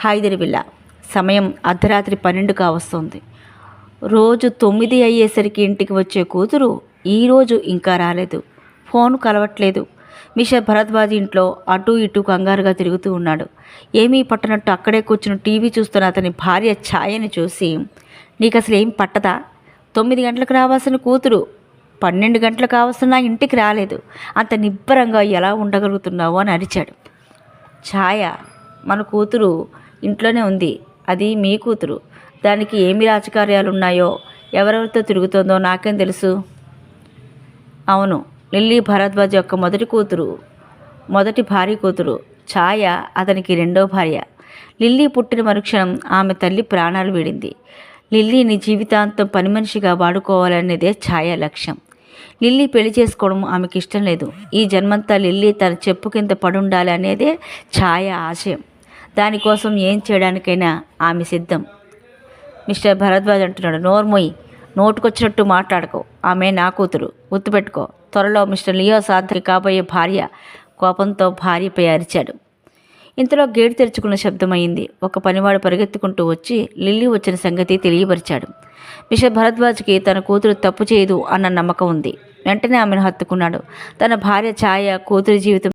హైదరివిల్లా. సమయం అర్ధరాత్రి 12 కావస్తోంది. రోజు 9 అయ్యేసరికి ఇంటికి వచ్చే కూతురు ఈరోజు ఇంకా రాలేదు. ఫోన్ కలవట్లేదు. మిస్టర్ భరద్వాజ్ ఇంట్లో అటూ ఇటూ కంగారుగా తిరుగుతూ ఉన్నాడు. ఏమీ పట్టనట్టు అక్కడే కూర్చుని టీవీ చూస్తున్న అతని భార్య ఛాయని చూసి, నీకు అసలు ఏం పట్టదా? 9 గంటలకు రావాల్సిన కూతురు 12 గంటలు కావస్తున్నా ఇంటికి రాలేదు. అంత నిబ్బరంగా ఎలా ఉండగలుగుతున్నావు అని అరిచాడు. ఛాయ, మన కూతురు ఇంట్లోనే ఉంది. అది మీ కూతురు. దానికి ఏమి రాజకార్యాలు ఉన్నాయో, ఎవరెవరితో తిరుగుతుందో నాకేం తెలుసు? అవును, లిల్లీ భరద్వాజ్ యొక్క మొదటి భార్య కూతురు. ఛాయ అతనికి రెండో భార్య. లిల్లీ పుట్టిన మరుక్షణం ఆమె తల్లి ప్రాణాలు వీడింది. లిల్లీని జీవితాంతం పని మనిషిగా వాడుకోవాలనేదే ఛాయ లక్ష్యం. లిల్లీ పెళ్లి చేసుకోవడం ఆమెకి ఇష్టం లేదు. ఈ జన్మంతా లిల్లీ తన చెప్పు కింద పడుండాలి అనేదే ఛాయ ఆశయం. దానికోసం ఏం చేయడానికైనా ఆమె సిద్ధం. మిస్టర్ భరద్వాజ్ అంటున్నాడు. నోర్మొయ్, నోటుకొచ్చినట్టు మాట్లాడుకో. ఆమె నా కూతురు, గుర్తుపెట్టుకో. త్వరలో మిస్టర్ లియో సాధకి కాబోయే భార్య. కోపంతో భార్యపై అరిచాడు. ఇంతలో గేటు తెరుచుకున్న శబ్దమైంది. ఒక పనివాడు పరిగెత్తుకుంటూ వచ్చి లిల్లీ వచ్చిన సంగతి తెలియపరిచాడు. మిస్టర్ భరద్వాజ్కి తన కూతురు తప్పు చేయదు అన్న నమ్మకం ఉంది. వెంటనే ఆమెను హత్తుకున్నాడు. తన భార్య ఛాయ కూతురి జీవితం